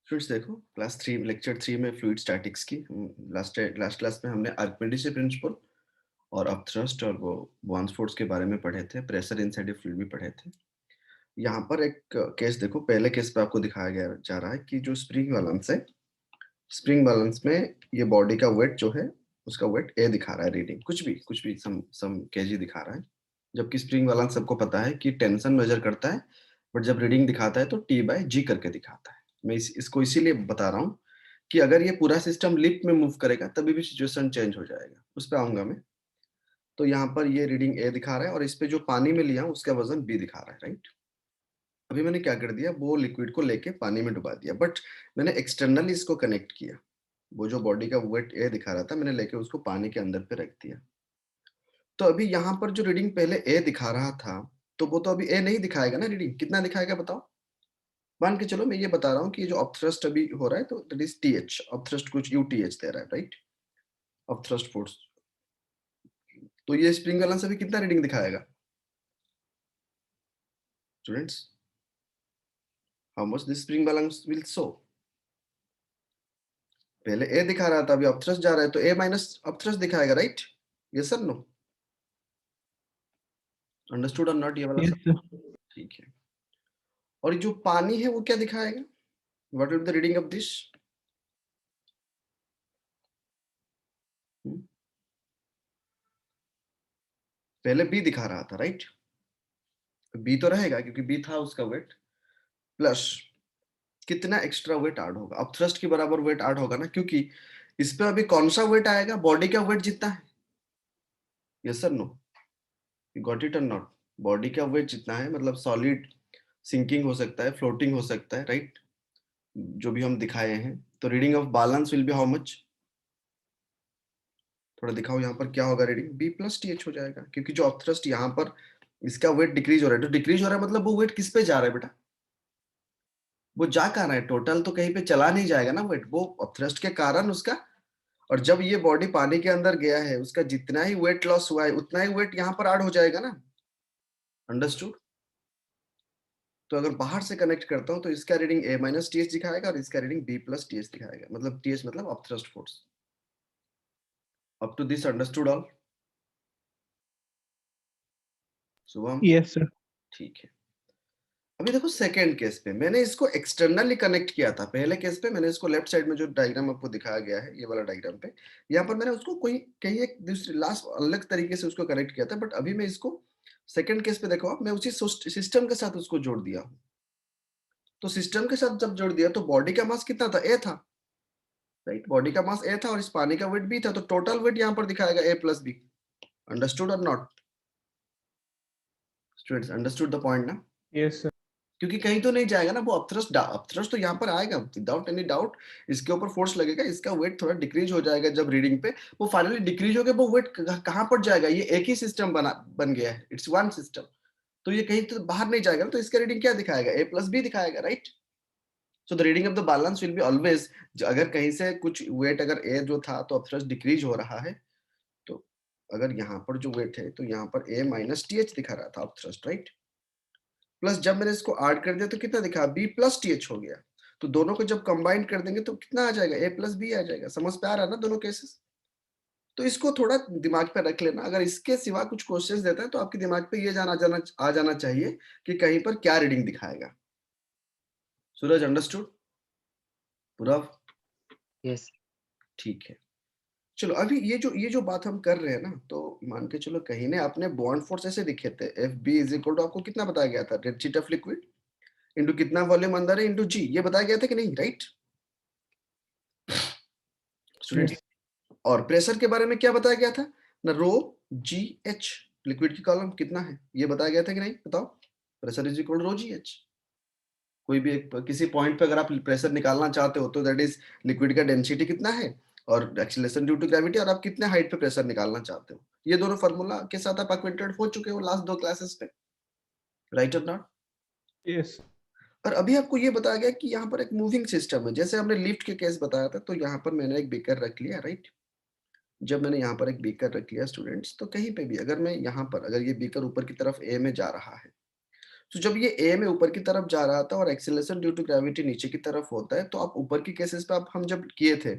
Students देखो class 3 lecture 3 में fluid statics की लास्ट लास्ट क्लास में हमने आर्किमिडीज प्रिंसिपल और अपथ्रस्ट और वो बॉन्स फोर्स के बारे में पढ़े थे, प्रेशर इनसाइड ए फ्लूइड भी पढ़े थे। यहाँ पर एक केस देखो, पहले केस पे आपको दिखाया गया जा रहा है कि जो स्प्रिंग बैलेंस है, स्प्रिंग बैलेंस में ये बॉडी का वेट जो है, उसका वेट ए दिखा रहा है, रीडिंग कुछ भी सम केजी दिखा रहा है। जबकि स्प्रिंग बैलेंस सबको पता है कि टेंशन मेजर करता है, बट जब रीडिंग दिखाता है तो टी बाय जी करके दिखाता है। मैं इसको इसीलिए बता रहा हूँ कि अगर ये पूरा सिस्टम लिफ्ट में मूव करेगा तभी भी सिचुएशन चेंज हो जाएगा, उस पे आऊंगा मैं। तो यहाँ पर ये रीडिंग ए दिखा रहा है और इस पे जो पानी में लिया हूं, उसका वजन बी दिखा रहा है, राइट। अभी मैंने क्या कर दिया, वो लिक्विड को लेके पानी में डुबा दिया, बट मैंने एक्सटर्नली इसको कनेक्ट किया। वो जो बॉडी का वेट ए दिखा रहा था, मैंने लेके उसको पानी के अंदर पे रख दिया। तो अभी यहाँ पर जो रीडिंग पहले ए दिखा रहा था, तो वो तो अभी ए नहीं दिखाएगा ना, रीडिंग कितना दिखाएगा बताओ। मान के चलो मैं ये बता रहा हूँ कि जो अपथ्रस्ट अभी हो रहा है, तो दैट इज टीएच, अपथ्रस्ट कुछ यूटीएच दे रहा है, राइट। अपथ्रस्ट फोर्स, तो ये स्प्रिंग बैलेंस अभी कितना रीडिंग दिखाएगा students? How much this spring balance will show? पहले ए दिखा रहा था, अभी अपथ्रस्ट जा रहा है, तो ए माइनस अपथ्रस्ट दिखाएगा, right. Yes sir, no? Understood और नॉट ये वाला Yes, sir. सब? ठीक है। और जो पानी है वो क्या दिखाएगा? What will be the reading of this? पहले बी दिखा रहा था, राइट। बी तो रहेगा क्योंकि बी था उसका वेट, प्लस कितना एक्स्ट्रा वेट ऐड होगा, अब थ्रस्ट के बराबर वेट ऐड होगा ना, क्योंकि इस पे अभी कौन सा वेट आएगा, बॉडी का वेट जितना है। Yes sir, no? You got it और नॉट? बॉडी का वेट जितना है, मतलब सॉलिड सिंकिंग हो सकता है, फ्लोटिंग हो सकता है, राइट, जो भी हम दिखाए हैं। तो reading of balance will be how much? थोड़ा दिखाओ यहाँ पर क्या होगा, reading B plus T H हो जाएगा, क्योंकि जो अपथ्रस्ट यहाँ पर इसका वेट डिक्रीज हो रहा है, तो डिक्रीज हो रहा है मतलब वो वेट किस पे जा रहा है बेटा, वो जा कहाँ रहा है, टोटल तो कहीं पे चला नहीं जाएगा ना वेट, वो अपथ्रस्ट के कारण उसका। और जब ये बॉडी पानी के अंदर गया है, उसका जितना ही वेट लॉस हुआ है उतना ही वेट यहाँ पर ऐड हो जाएगा ना। अंडरस्टूड? तो अगर बाहर से कनेक्ट करता हूँ तो इसका reading A minus T H दिखाएगा और इसका reading B plus T H दिखाएगा, मतलब टी एच मतलब upthrust force. Up to this understood all? Shubham? Yes, sir. ठीक है। अभी देखो सेकेंड केस पे मैंने इसको एक्सटर्नली कनेक्ट किया था, पहले केस पे मैंने इसको लेफ्ट साइड में जो डायग्राम आपको दिखाया गया है, ये वाला डायग्राम पे, यहाँ पर मैंने उसको कोई कहीं एक दूसरी लास्ट अलग तरीके से उसको कनेक्ट किया था, बट अभी मैं इसको सेकेंड केस पे देखो आप, मैं उसी सिस्टम के साथ उसको जोड़ दिया हूँ। तो सिस्टम के साथ जब जोड़ दिया तो बॉडी का मास कितना था, ए था, राइट। बॉडी का मास ए था और इस पानी का वेट बी था, तो टोटल वेट यहाँ पर दिखाएगा ए प्लस बी। अंडरस्टूड और not students? Understood the point ना? Yes, sir. क्योंकि कहीं तो नहीं जाएगा ना वो अपथ्रस्ट, अपथ्रस्ट तो यहाँ पर आएगा विदाउट एनी डाउट। इसके ऊपर फोर्स लगेगा, इसका वेट थोड़ा डिक्रीज हो जाएगा जब रीडिंग पे, वो फाइनली डिक्रीज हो गया, वो वेट कहाँ पर जाएगा, ये एक ही सिस्टम बन गया है, इट्स वन सिस्टम। तो ये कहीं तो बाहर नहीं जाएगा, तो इसका रीडिंग क्या दिखाएगा, ए प्लस बी दिखाएगा, right. So the reading of the balance will be always, अगर कहीं से कुछ वेट अगर ए जो था तो अपथ्रस्ट डिक्रीज हो रहा है, तो अगर यहाँ पर जो वेट है तो यहाँ पर ए माइनस टी एच दिखा रहा था अपथ्रस्ट, राइट। प्लस जब मैंने इसको ऐड कर दिया तो कितना दिखा, बी प्लस टी एच हो गया। तो दोनों को जब कंबाइन कर देंगे तो कितना आ जाएगा, ए प्लस बी आ जाएगा। समझ पे आ रहा है ना दोनों केसेस? तो इसको थोड़ा दिमाग पे रख लेना, अगर इसके सिवा कुछ क्वेश्चंस देता है तो आपके दिमाग पे ये आ जाना चाहिए कि कहीं पर क्या रीडिंग दिखाएगा। सूरज अंडरस्टूड? पूरा? Yes. ठीक है। चलो अभी ये जो बात हम कर रहे हैं ना, तो मान के चलो कहीं ने अपने बॉन्ड फोर्स ऐसे दिखे थे, F B is equal to, आपको कितना बताया गया था, डेंसिटी ऑफ लिक्विड इंटू कितना वॉल्यूम अंदर है इंटू जी, ये बताया गया था कि नहीं, राइट स्टूडेंट्स? Yes. और प्रेशर के बारे में क्या बताया गया था ना, रो जी एच, लिक्विड की कॉलम कितना है ये बताया गया था कि नहीं, बताओ। Pressure is equal rho G H. कोई भी एक किसी पॉइंट पे अगर आप प्रेशर निकालना चाहते हो तो दैट इज लिक्विड का डेंसिटी कितना है और एक्सीलरेशन ड्यू टू ग्रेविटी, और आप कितने हाइट पे प्रेशर निकालना चाहते हो, ये दोनों फार्मूला के साथ आप अक्वेंटेड हो चुके हो लास्ट दो क्लासेस पे, राइट और नॉट? Yes. और अभी आपको ये बताया गया कि यहाँ पर एक मूविंग सिस्टम है, जैसे हमने लिफ्ट के केस बताया था, तो यहाँ पर मैंने एक बेकर रख लिया, राइट। जब मैंने यहाँ पर एक बीकर रख लिया स्टूडेंट्स, तो कहीं पे भी अगर मैं यहाँ पर अगर ये बीकर ऊपर की तरफ ए में जा रहा है, तो जब ये ए में ऊपर की तरफ जा रहा था और एक्सेलरेशन ड्यू टू ग्रेविटी नीचे की तरफ होता है, तो आप ऊपर की केसेस पे आप हम जब किए थे,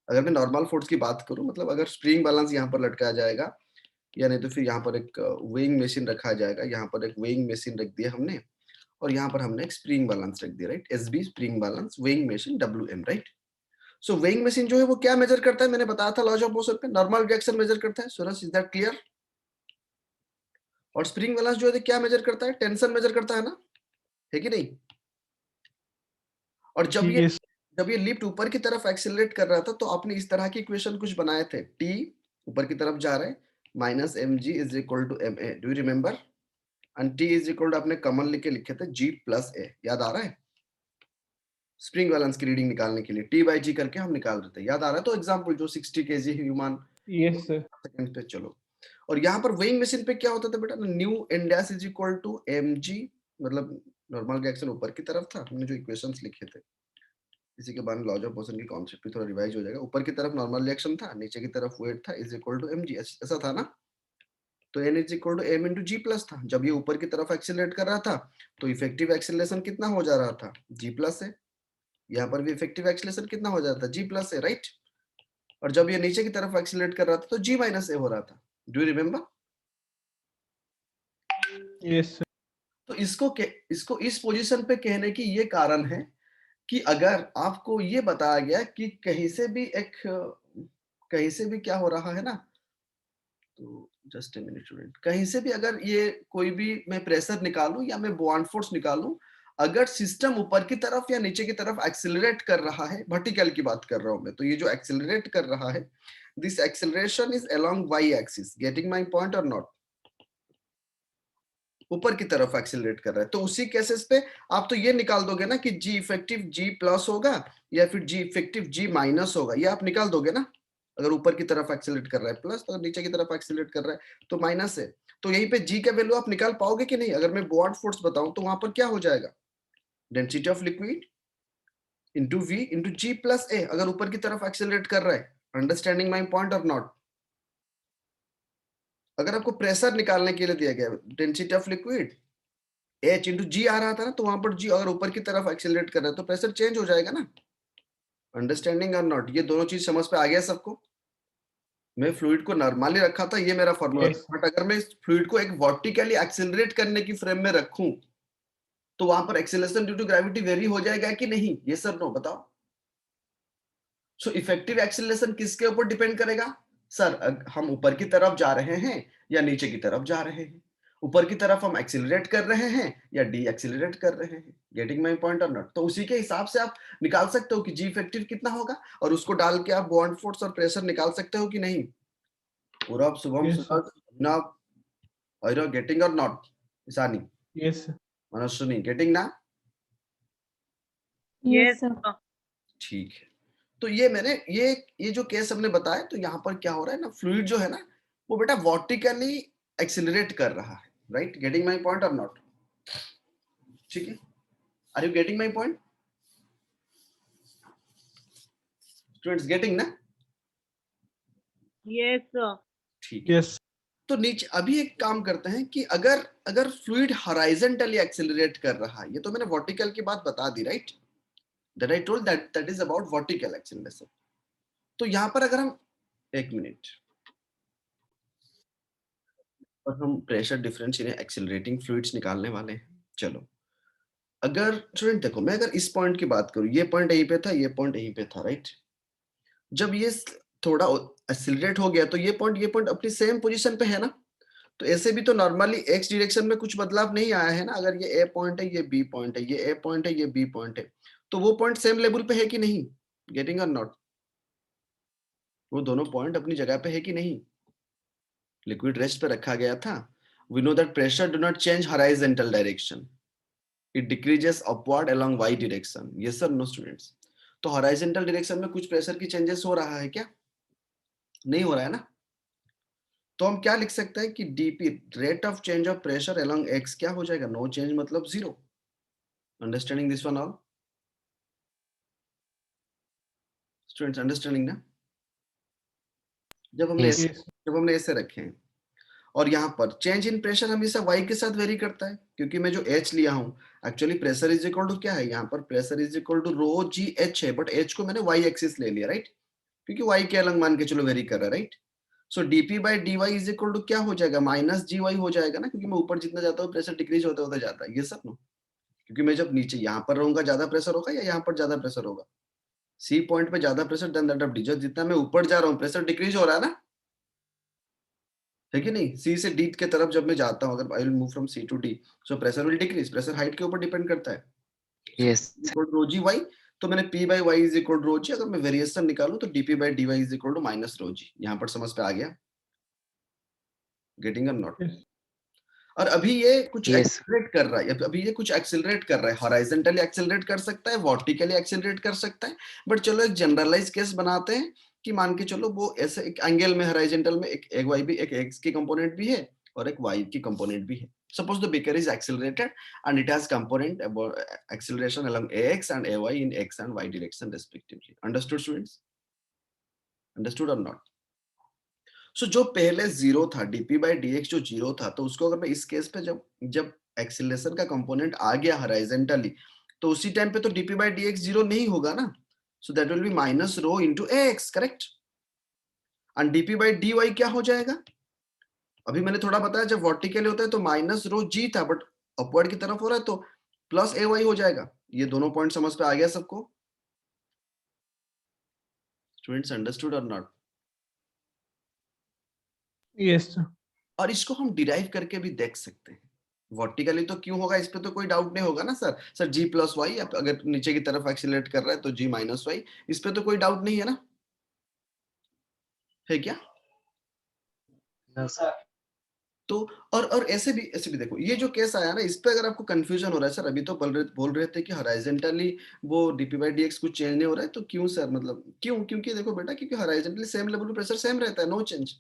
अगर मैं नॉर्मल फोर्स की बात करूँ, मतलब अगर स्प्रिंग बैलेंस यहाँ पर लटकाया जाएगा या नहीं तो फिर यहाँ पर एक वेइंग मशीन रखा जाएगा, यहाँ पर एक वेइंग मशीन रख दिया हमने और यहाँ पर हमने एक स्प्रिंग बैलेंस रख दिया, right? SB spring balance, weighing machine WM, right? So weighing machine जो है वो क्या मेजर करता है? मैंने बताया था लॉज ऑफ मोशन पे नॉर्मल रिएक्शन मेजर करता है। सूरज, इज दैट क्लियर? और स्प्रिंग बैलेंस जो है क्या मेजर करता है? टेंशन मेजर करता है ना, है कि नहीं? और Yes. जब ये लिफ्ट ऊपर की तरफ एक्सेलरेट कर रहा था तो आपने इस तरह की इक्वेशन कुछ बनाए थे, टी ऊपर की तरफ जा रहा है minus M G is equal to M A, do you remember? And T is equal to आपने कॉमन लिख के लिखे थे जी प्लस ए, याद आ रहा है? स्प्रिंग बैलेंस की रीडिंग निकालने के लिए टी बाई जी करके हम निकाल रहे थे, याद आ रहा है? तो एग्जाम्पल जो 60 KG human Yes, sir. Second पे, चलो। और यहाँ पर वेइंग मशीन पे क्या होता था बेटा? New N dash is equal to M G, मतलब नॉर्मल रिएक्शन ऊपर की तरफ था, हमने जो इक्वेशंस लिखे थे इसी के बाद लॉज ऑफ मोशन की कॉन्सेप्ट भी थोड़ा रिवाइज हो जाएगा। ऊपर की तरफ नॉर्मल रिएक्शन था, नीचे की तरफ वेट था, is equal to M G, ऐसा था ना? तो N is equal to M into G plus था। जब ये ऊपर की तरफ एक्सेलरेट कर रहा था तो इफेक्टिव एक्सेलरेशन कितना हो जा रहा था? जी प्लस है। यहाँ पर भी इफेक्टिव एक्सेलरेशन कितना हो जाता था? जी प्लस है, राइट? और जब ये नीचे की तरफ एक्सेलरेट कर रहा था तो जी माइनस ए हो रहा था। Do you remember? Yes, sir. तो इसको इस पोजीशन पे कहने की ये कारण है कि अगर आपको ये बताया गया कि कहीं से भी क्या हो रहा है ना, तो जस्ट ए मिनट स्टूडेंट, कहीं से भी अगर ये कोई भी मैं प्रेशर निकालूं या मैं बॉन्ड फोर्स निकालूं, अगर सिस्टम ऊपर की तरफ या नीचे की तरफ एक्सेलरेट कर रहा है, वर्टिकल की बात कर रहा हूं मैं, तो ये जो एक्सेलरेट कर रहा है, this acceleration is along Y axis, getting my point और नॉट? ऊपर की तरफ एक्सेलरेट कर रहा है, तो उसी केसेस पे आप तो ये निकाल दोगे ना कि जी इफेक्टिव जी प्लस होगा या फिर जी इफेक्टिव जी माइनस होगा, ये आप निकाल दोगे ना? अगर ऊपर की तरफ एक्सेलरेट कर रहा है प्लस, अगर नीचे की तरफ एक्सेलरेट कर रहा है तो माइनस है। तो यहीं पे जी का वैल्यू आप निकाल पाओगे कि नहीं? अगर मैं बॉन्ड फोर्स बताऊं तो वहां पर क्या हो जाएगा? Density of liquid into V into G plus A, अगर ऊपर की तरफ एक्सेलरेट कर रहा है। अंडरस्टैंडिंग माई पॉइंट और नॉट? अगर आपको प्रेशर निकालने के लिए दिया गया density of liquid H into G आ रहा था ना, तो वहां पर जी अगर ऊपर की तरफ एक्सेलरेट कर रहा है तो प्रेशर चेंज हो जाएगा ना। अंडरस्टैंडिंग और नॉट? ये दोनों चीज समझ पे आ गया सबको? मैं फ्लूइड को नॉर्मली रखा था, ये मेरा फॉर्मूला Yes. था, बट अगर मैं इस फ्लूइड को एक वर्टिकली एक्सेलरेट करने की फ्रेम में रखूं तो वहां पर acceleration due to gravity vary हो जाएगा कि नहीं? ये सर नो बताओ। सो इफेक्टिव एक्सेलरेशन किसके ऊपर डिपेंड करेगा? सर हम ऊपर की तरफ जा रहे हैं या नीचे की तरफ जा रहे हैं? ऊपर की तरफ हम एक्सेलरेट कर रहे हैं या डी एक्सेलरेट कर रहे हैं? गेटिंग माय पॉइंट और नॉट? तो उसी के हिसाब से आप निकाल सकते हो कि जी इफेक्टिव कितना होगा और उसको डाल के आप बॉन्ड फोर्स और प्रेशर निकाल सकते हो कि नहीं? पूरब, शुभम, Yes, sir. सूरज, अभिनव, और गेटिंग और not? Ishani, Yes, sir. Manaswini, getting ना? Yes, Yes, sir. sir. ठीक है। तो ये मैंने ये जो केस हमने बताया, तो यहाँ पर क्या हो रहा है ना, फ्लूइड जो है ना वो बेटा वर्टिकली एक्सिलरेट कर रहा है, राइट? गेटिंग माय पॉइंट और नॉट? ठीक है, are you getting my point students? Getting ना? Yes, sir. ठीक है। Yes. तो नीचे अभी एक काम करते हैं कि अगर अगर फ्लूइड हॉराइजॉन्टली एक्सिलरेट कर रहा है, ये तो मैंने वर्टिकल की बात बता दी, right? That I told that is about vertical acceleration. तो यहाँ पर अगर हम एक मिनट और हम pressure difference in accelerating fluids निकालने वाले हैं। चलो, अगर स्टूडेंट देखो, मैं अगर इस पॉइंट की बात करूं, ये पॉइंट यहीं पे था, ये पॉइंट यहीं पे था, राइट? जब ये थोड़ा एक्सिलरेट हो गया तो ये पॉइंट अपनी सेम पोजीशन पे है ना? तो ऐसे भी तो नॉर्मली एक्स डायरेक्शन में कुछ बदलाव नहीं आया है ना? अगर ये ए पॉइंट है, ये बी पॉइंट है, ये ए पॉइंट है, ये बी पॉइंट है, तो वो पॉइंट सेम लेवल पे है कि नहीं? गेटिंग और नॉट? वो दोनों पॉइंट अपनी जगह पे है कि नहीं? लिक्विड रेस्ट पे रखा गया था। We know that pressure do not change horizontal direction, it decreases upward along Y direction. Yes sir, no students? तो हॉराइजॉन्टल डायरेक्शन में कुछ प्रेशर की चेंजेस हो रहा है क्या? नहीं हो रहा है ना? तो हम क्या लिख सकते हैं कि DP, rate of change of pressure along x, क्या हो जाएगा? नो चेंज मतलब zero. Understanding this one all students? Understanding ना? जब हमने Yes. Yes. जब हमने ऐसे रखे हैं और यहाँ पर चेंज इन प्रेशर हमेशा y के साथ वेरी करता है, क्योंकि मैं जो h लिया हूँ actually pressure is equal to क्या है, यहाँ पर pressure is equal to rho G H है, बट h को मैंने y एक्सिस ले लिया, राइट, क्योंकि y के अलग मान के चलो वेरी कर रहा है, right. So dp by dy is equal to क्या हो जाएगा, माइनस जी वाई हो जाएगा ना, क्योंकि मैं ऊपर जितना जाता हूँ प्रेशर डिक्रीज होता होता जाता है, ये सब ना, क्योंकि मैं जब नीचे यहाँ पर रहूंगा ज्यादा प्रेशर होगा या यहाँ पर ज्यादा प्रेशर होगा, सी पॉइंट पे ज्यादा pressure than that of D, जितना मैं ऊपर जा रहा हूँ प्रेशर डिक्रीज हो रहा है ना, है कि नहीं। सी से डी के तरफ जब मैं जाता हूँ, अगर I will move from C to D, so pressure will decrease, pressure height के ऊपर डिपेंड करता है। Yes. Equal rho G Y, तो मैंने P by Y is equal rho G, अगर मैं वेरिएशन निकालूं तो DP by D Y is equal to minus rho G. यहाँ पर समझ पे आ गया, गेटिंग और नॉट। Yes. और अभी ये कुछ Yes. एक्सेलरेट कर रहा है, अभी ये कुछ एक्सेलरेट कर रहा है, हॉराइजॉन्टली एक्सेलरेट कर सकता है, वर्टिकली एक्सेलरेट कर सकता है, बट चलो एक जनरलाइज केस बनाते हैं कि मान के चलो वो ऐसे एक एंगल में हॉराइजॉन्टल में एक वाई भी, एक एक्स की कंपोनेंट भी है और एक वाई की कंपोनेंट भी है। Suppose the beaker is accelerated and it has component acceleration along ax and ay in x and y direction respectively. Understood students? Understood or not? सो जो पहले जीरो था, डीपी बाई डी एक्स जो zero था, तो उसको अगर मैं इस केस पे जब जब एक्सीलरेशन का कंपोनेंट आ गया हॉराइजॉन्टली, तो उसी टाइम पे तो DP by D X zero नहीं होगा ना, so that will be minus rho into X, correct. And DP by D Y क्या हो जाएगा, अभी मैंने थोड़ा बताया जब वर्टिकली होता है तो माइनस रो जी था, बट अपवर्ड की तरफ हो रहा है तो प्लस ए वाई हो जाएगा। ये दोनों पॉइंट समझ पे आ गया सबको? स्टूडेंट्स अंडरस्टूड और नॉट? Yes, sir. और इसको हम डिराइव करके भी देख सकते हैं। वर्टिकली तो क्यों होगा, इस पे तो कोई डाउट नहीं होगा ना सर। सर जी प्लस वाई, अगर नीचे की तरफ एक्सीलरेट कर रहा है तो जी माइनस वाई, इस पे तो कोई डाउट नहीं है ना, है क्या? No, sir. तो और ऐसे भी देखो, ये जो केस आया ना, इस पे अगर आपको कंफ्यूजन हो रहा है सर, अभी तो बोल रहे थे कि हॉराइजॉन्टली वो डीपी बाई डीएक्स कुछ चेंज नहीं हो रहा है, तो क्यों सर, मतलब क्यों? क्योंकि देखो बेटा, क्योंकि हॉराइजॉन्टली सेम लेवल पे प्रेशर सेम रहता है, नो चेंज,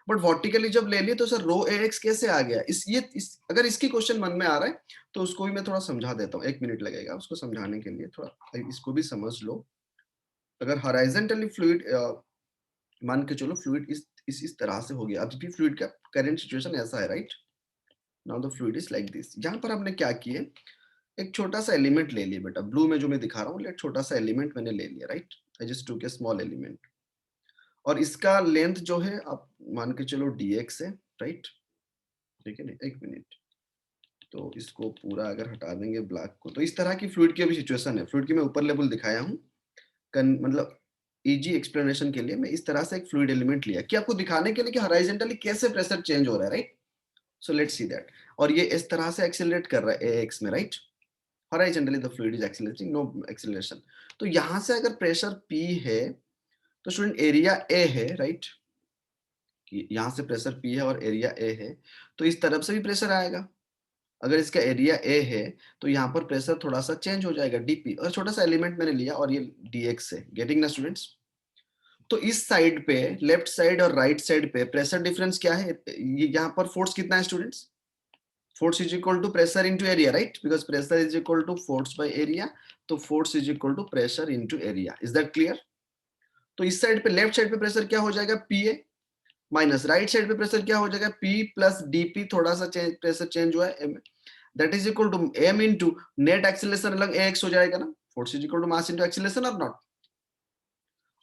बट वर्टिकली जब ले लिए तो सर रो ए एक्स कैसे आ गया, अगर इसकी क्वेश्चन मन में आ रहा है तो उसको भी मैं थोड़ा समझा देता हूँ, 1 मिनट लगेगा उसको समझाने के लिए, थोड़ा इसको भी समझ लो। अगर हॉराइजॉन्टली फ्लूइड मान के चलो, फ्लूइड इस तरह से हो गया, अभी भी फ्लूइड का करंट सिचुएशन ऐसा है, right. Now the fluid is like this. यहाँ पर हमने क्या किए, एक छोटा सा एलिमेंट ले लिया बेटा, ब्लू में जो मैं दिखा रहा हूँ, एक छोटा सा एलिमेंट मैंने ले लिया, राइट। आई जस्ट टूक ए स्मॉल एलिमेंट, और इसका लेंथ जो है आप मान के चलो dx है, राइट, ठीक है ना। 1 मिनट, तो इसको पूरा अगर हटा देंगे ब्लैक को, तो इस तरह की फ्लूइड की अभी सिचुएशन है। फ्लूइड की मैं ऊपर लेवल दिखाया हूँ, मतलब इजी एक्सप्लेनेशन के लिए मैं इस तरह से एक फ्लूइड एलिमेंट लिया कि आपको दिखाने के लिए कि हॉराइजॉन्टली कैसे प्रेशर चेंज हो रहा है, right. So let's see that. और ये इस तरह से एक्सेलरेट कर रहा है ax में, right. Horizontally the fluid is accelerating, no acceleration. तो यहाँ से अगर प्रेशर p है तो स्टूडेंट एरिया a है, राइट। यहाँ से प्रेशर p है और एरिया a है, तो इस तरफ से भी प्रेशर आएगा। अगर इसका एरिया a है तो यहाँ पर प्रेशर थोड़ा सा चेंज हो जाएगा dp, और छोटा सा एलिमेंट मैंने लिया और ये dx है। गेटिंग ना स्टूडेंट्स? तो इस साइड पे, लेफ्ट साइड और राइट साइड पे प्रेशर डिफरेंस क्या है, ये यहाँ पर फोर्स कितना है students? Force is equal to pressure into area, right, because pressure is equal to force by area, तो force is equal to pressure into area. Is that clear? तो इस साइड पे, लेफ्ट साइड पे pressure क्या हो जाएगा, pa, minus right side पे pressure क्या हो जाएगा, p प्लस dp, थोड़ा सा प्रेशर चेंज हुआ है, that is equal to m into net acceleration along ax हो जाएगा ना, force is equal to mass into acceleration और नॉट।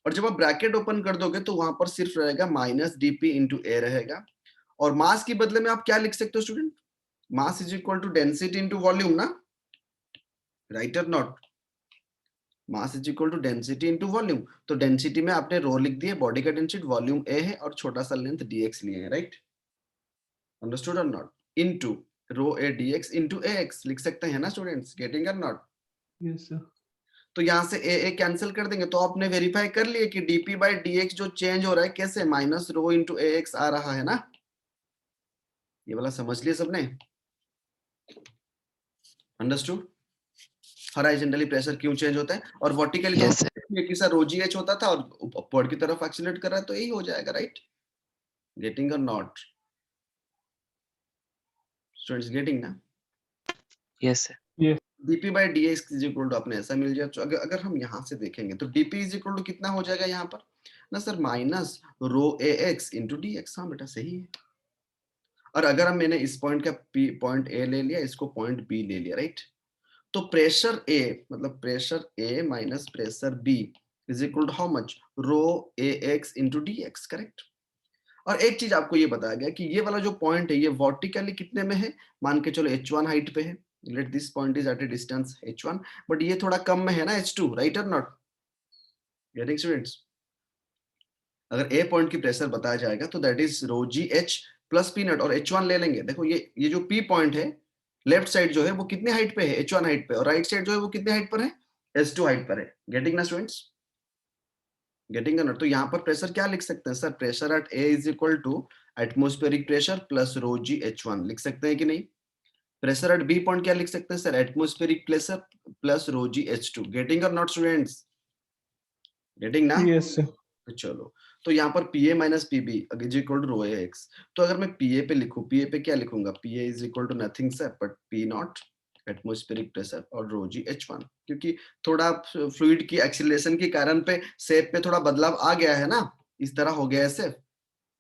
और जब आप ब्रैकेट ओपन कर दोगे तो वहां पर सिर्फ रहेगा माइनस dp इंटू a रहेगा, और मास के बदले में आप क्या लिख सकते हो student, mass is equal to density into volume ना, राइट और not. Mass is equal to density into volume, तो डेंसिटी में आपने रो लिख दिए, बॉडी का डेंसिटी वॉल्यूम a है और छोटा सा लेंथ dx लिए है, राइट। अंडरस्टूड और not? Into rho a dx into ax लिख सकते हैं ना स्टूडेंट्स, गेटिंग और नॉट? Yes, sir. तो यहाँ से a कैंसिल कर देंगे, तो आपने वेरीफाई कर लिए कि dp बाई dx जो चेंज हो रहा है कैसे, माइनस रो इंटू ax आ रहा है ना। ये वाला समझ लिए सबने? अंडरस्टूड? हॉराइजॉन्टली प्रेशर क्यों चेंज होता है, और वर्टिकली तो Yes, sir. कि सर रो जी एच होता था और अपवर्ड की तरफ एक्सीलरेट कर रहा है, तो यही हो जाएगा, राइट। गेटिंग और नॉट स्टूडेंट्स, गेटिंग ना? Yes, sir. Yes. dp by dx is equal to अपने ऐसा मिल जाए, तो अगर हम यहाँ से देखेंगे तो dp इज इक्वल टू कितना हो जाएगा यहाँ पर ना sir, minus rho ax into dx। हाँ बेटा सही है, और अगर मैंने इस पॉइंट का पॉइंट ए ले लिया, इसको पॉइंट बी ले लिया, राइट? तो प्रेशर ए मतलब pressure A minus pressure B is equal to how much, rho A X into D X, correct? और एक चीज आपको ये बताया गया कि ये वाला जो पॉइंट है ये वर्टिकली कितने में है, मान के चलो h1 हाइट पे है, let this point is at a distance h1, but ये थोड़ा कम में है ना h2, राइट और नॉट? Getting students? अगर ए पॉइंट की प्रेशर बताया जाएगा तो that is rho G H plus P naught, और h1 ले लेंगे। देखो ये जो p पॉइंट है, लेफ्ट साइड जो है वो कितने हाइट पे है, h1 हाइट पे, और राइट साइड जो है वो कितने हाइट पर है, h2 हाइट पर है। गेटिंग ना स्टूडेंट्स? Getting not? तो यहाँ पर प्रेशर क्या लिख सकते हैं sir? Pressure at A is equal to atmospheric pressure plus rho G h1 लिख सकते हैं कि नहीं? प्रेशर एट बी पॉइंट क्या लिख सकते हैं sir? Atmospheric pressure plus rho G h2। Getting और नॉट स्टूडेंट्स? गेटिंग ना? Yes, sir. तो चलो, तो यहाँ पर P A minus P B is equal to rho A X. तो अगर मैं पी ए पे लिखूं, पी ए पे क्या लिखूंगा? P A is equal to nothing sir but P naught atmospheric pressure और रो जी एच वन, क्योंकि थोड़ा फ्लूइड की एक्सीलरेशन के कारण पे शेप पे थोड़ा बदलाव आ गया है ना, इस तरह हो गया है शेप।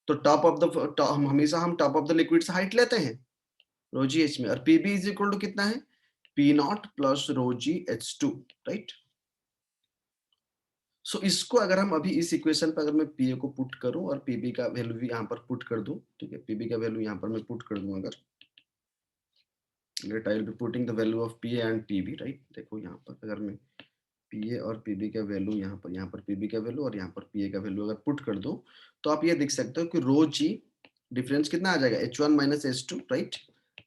तो टॉप ऑफ द हमेशा हम टॉप ऑफ द लिक्विड से हाइट लेते हैं रो जी एच में, और P B is equal to कितना है? P not plus rho G H two, right? So इसको अगर हम अभी इस इक्वेशन पे अगर मैं पीए को पुट करूं और पीबी का वैल्यू भी यहाँ पर पुट कर दूं, ठीक है, पीबी का वैल्यू यहाँ पर मैं पुट कर दूं, अगर let I will be putting the value of PA and PB, right? देखो यहाँ पर अगर मैं पीए और पीबी का वैल्यू यहाँ पर पीबी का वैल्यू और यहाँ पर पीए का वैल्यू अगर पुट कर दूं, तो आप ये देख सकते हो कि रो जी डिफरेंस कितना आ जाएगा, h1 minus h2, right?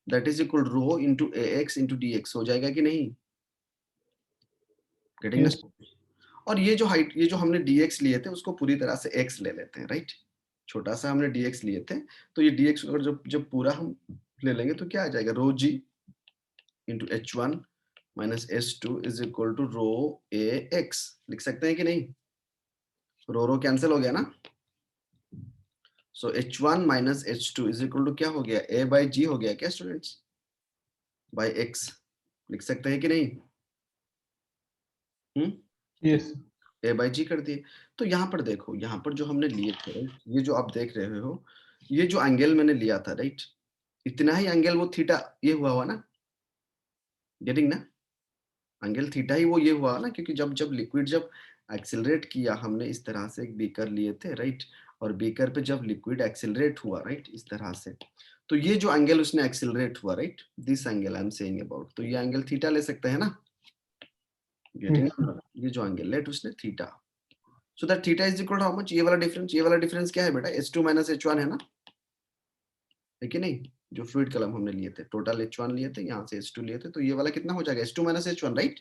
That is equal rho into A X into D X हो जाएगा कि नहीं? गेटिंग? Yes. और ये जो हाइट, ये जो हमने dx लिए थे उसको पूरी तरह से x ले लेते हैं, राइट? छोटा सा हमने dx लिए थे, तो ये dx अगर जब जब पूरा हम ले लेंगे तो क्या आ जाएगा? Rho G into H one minus H two is equal to rho A X लिख सकते हैं कि नहीं? रो कैंसिल हो गया ना? So H one minus H two is equal to क्या हो गया? ए बाई जी हो गया क्या स्टूडेंट्स? बाई एक्स लिख सकते हैं कि नहीं? Yes. ए बाई जी कर दिए। तो यहाँ पर देखो, यहाँ पर जो हमने लिए थे, ये जो आप देख रहे हो, ये जो एंगल मैंने लिया था, राइट? इतना ही एंगल वो थीटा ये हुआ ना? गेटिंग ना? एंगल थीटा ही वो ये हुआ ना, क्योंकि जब जब लिक्विड जब एक्सेलरेट किया हमने, इस तरह से एक बीकर लिए थे, राइट? और बीकर पे जब लिक्विड एक्सेलरेट हुआ, राइट, इस तरह से, तो ये जो एंगल उसने एक्सेलरेट हुआ, right, this angle I am saying about, तो ये एंगल थीटा ले सकते हैं ना? गेटिंग? ये जो एंगल लेट उसने theta, so that theta is equal to how much? ये वाला डिफरेंस, ये वाला डिफरेंस क्या है बेटा? h2 माइनस h1 है ना, है कि नहीं? जो फ्लूइड कलम हमने लिए थे, टोटल h1 लिए थे, यहाँ से h2 लिए थे, तो ये वाला कितना हो जाएगा? h2 minus h1, right?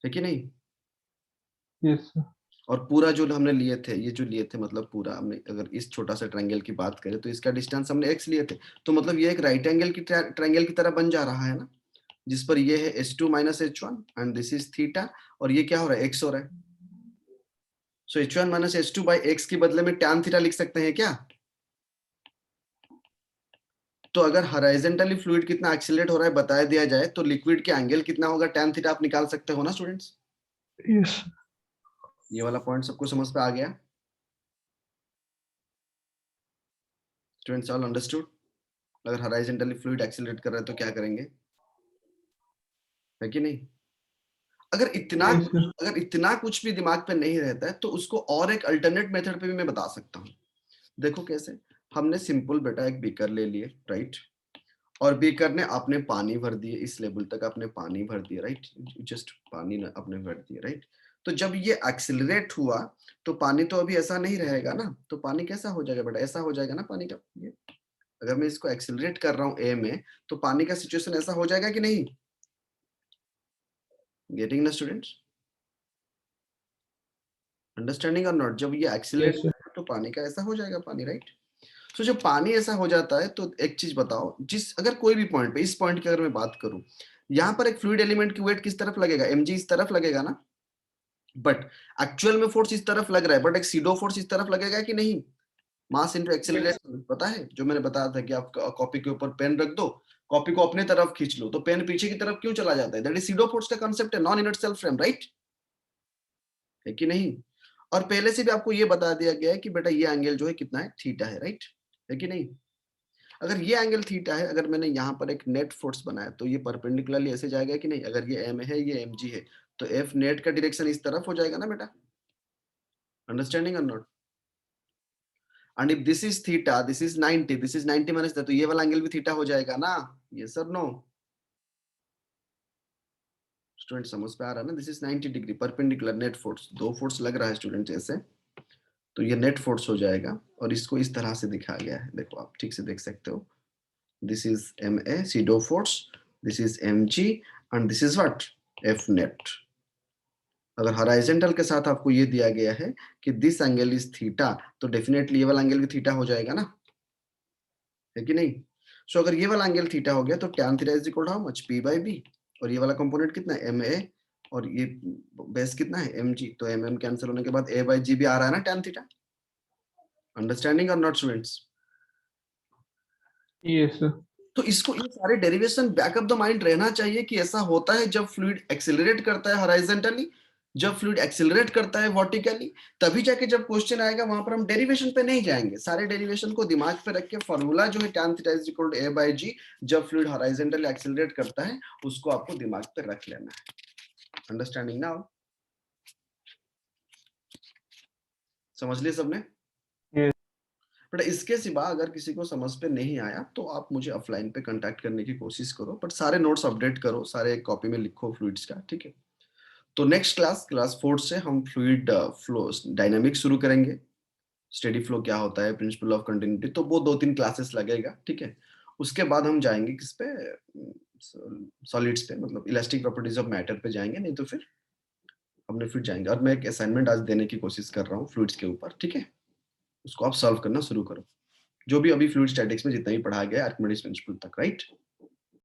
है कि नहीं? Yes, sir. और पूरा जो हमने लिए थे, ये जो लिए थे, मतलब पूरा हमने अगर इस छोटा सा ट्रायंगल की बात करें तो इसका डिस्टेंस हमने x लिए थे, तो मतलब ये एक राइट एंगल की ट्रायंगल की तरह बन जा रहा है ना, जिस पर ये है h2 minus h1 and this is theta, और ये क्या हो रहा है? x हो रहा है। सो h1 minus h2 by x के बदले में tan थीटा लिख सकते हैं क्या? तो अगर हॉरिजॉन्टली फ्लूइड कितना एक्सीलरेट हो रहा है बताया दिया जाए, तो लिक्विड के एंगल कितना होगा, tan थीटा आप निकाल सकते हो ना स्टूडेंट्स? Yes. ये वाला पॉइंट सबको समझ पे आ गया? Students all understood? अगर हॉरिजॉन्टली फ्लूइड एक्सीलरेट कर रहा है तो क्या करेंगे, है कि नहीं? अगर इतना Yes, sir. अगर इतना कुछ भी दिमाग पे नहीं रहता है तो उसको और एक अल्टरनेट मेथड पे भी मैं बता सकता हूँ। देखो कैसे, हमने सिंपल बेटा एक बीकर ले लिए, राइट? और बीकर ने आपने पानी भर दिए, इस लेवल तक आपने पानी भर दिया, राइट? जस्ट पानी ने आपने भर दिया, राइट? तो जब ये एक्सिलरेट हुआ तो पानी तो अभी ऐसा नहीं रहेगा ना, तो पानी कैसा हो जाएगा बेटा? ऐसा हो जाएगा ना पानी का। ये अगर मैं इसको एक्सिलरेट कर रहा हूँ ए में, तो पानी का सिचुएशन ऐसा हो जाएगा कि नहीं? गेटिंग ना स्टूडेंट्स? अंडरस्टैंडिंग और नॉट? जब ये एक्सिलरेट Yes, sir. तो पानी का ऐसा हो जाएगा पानी, राइट? तो जब पानी ऐसा हो जाता है तो एक चीज बताओ, जिस अगर कोई भी पॉइंट पे, इस पॉइंट की अगर मैं बात करूं, यहाँ पर एक फ्लूइड एलिमेंट की वेट किस तरफ लगेगा? mg इस तरफ लगेगा ना, बट एक्चुअल में फोर्स इस तरफ लग रहा है, बट एक सीडो फोर्स इस तरफ लगेगा कि नहीं? Mass into Yes. एक्सेलरेशन, पता है जो मैंने बताया था कि आप कॉपी के ऊपर पेन रख दो, कॉपी को अपने तरफ खींच लो, तो पेन पीछे की तरफ क्यों चला जाता है? दैट इज सीडो फोर्स का कांसेप्ट है, non inert self frame, right? है कि नहीं? और पहले से भी आपको ये बता दिया गया है कि बेटा ये एंगल जो है कितना है? थीटा है, राइट? है कि नहीं? अगर ये एंगल थीटा है, अगर मैंने यहाँ पर एक नेट फोर्स बनाया तो ये परपेंडिकुलरली ऐसे जाएगा कि नहीं? अगर ये m है, ये mg है, तो F नेट का डायरेक्शन इस तरफ हो जाएगा ना बेटा? अंडरस्टैंडिंग और not? And if this is theta, this is 90, this is 90 minus, तो ये वाला एंगल भी थीटा हो जाएगा ना? यस और नो? स्टूडेंट समझ पे आ रहा है ना? This is 90 degree perpendicular net force, दो फोर्स लग रहा है स्टूडेंट ऐसे, तो ये नेट फोर्स हो जाएगा और इसको इस तरह से दिखा गया है, देखो आप ठीक से देख सकते हो। This is MA SIDO force, this is MG and this is what? F net. अगर हॉरिजॉन्टल के साथ आपको ये दिया गया है कि दिस एंगल इज थीटा, तो डेफिनेटली ये वाला एंगल भी थीटा हो जाएगा ना, है कि नहीं? सो अगर ये वाला एंगल थीटा हो गया तो tan theta is equal to how much? P/B, और ये वाला कंपोनेंट कितना है? MA, और ये बेस कितना है? MG, तो MM कैंसिल होने के बाद A/G भी आ रहा है ना tan थीटा। अंडरस्टैंडिंग और नॉट स्टूडेंट्स? Yes, sir. तो इसको, ये सारे derivation back of the mind रहना चाहिए कि ऐसा होता है जब फ्लूइड एक्सेलरेट करता है हॉरिजॉन्टली, जब फ्लूइड एक्सेलरेट करता है वर्टिकली, तभी जाके जब क्वेश्चन आएगा वहां पर हम डेरिवेशन पे नहीं जाएंगे, सारे डेरिवेशन को दिमाग पे रख के फॉर्मूला जो है tan theta is equal to A/G, जब फ्लूइड हॉरिजॉन्टली एक्सेलरेट करता है उसको आपको दिमाग पे रख लेना है। Understanding now? समझ लिया सबने? Yes. बट इसके सिवा अगर किसी को समझ पे नहीं आया तो आप मुझे ऑफलाइन पे कांटेक्ट करने की कोशिश करो, बट सारे नोट्स अपडेट करो, सारे एक कॉपी में लिखो फ्लूइड्स का, ठीक है? तो नेक्स्ट क्लास 4 से हम फ्लूइड फ्लो डायनामिक्स शुरू करेंगे। स्टेडी फ्लो क्या होता है, प्रिंसिपल ऑफ कंटिन्यूटी, तो वो 2-3 क्लासेस लगेगा, ठीक है? उसके बाद हम जाएंगे किस पे? सॉलिड्स पे, मतलब इलास्टिक प्रॉपर्टीज ऑफ मैटर पे जाएंगे, नहीं तो फिर हमने फिर जाएंगे। और मैं एक असाइनमेंट आज देने की कोशिश कर रहा हूँ फ्लूइड्स के ऊपर, ठीक है? उसको आप सॉल्व करना शुरू करो, जो भी अभी फ्लूइड स्टैटिक्स में जितना भी पढ़ा गया है आर्किमिडीज प्रिंसिपल तक, राइट?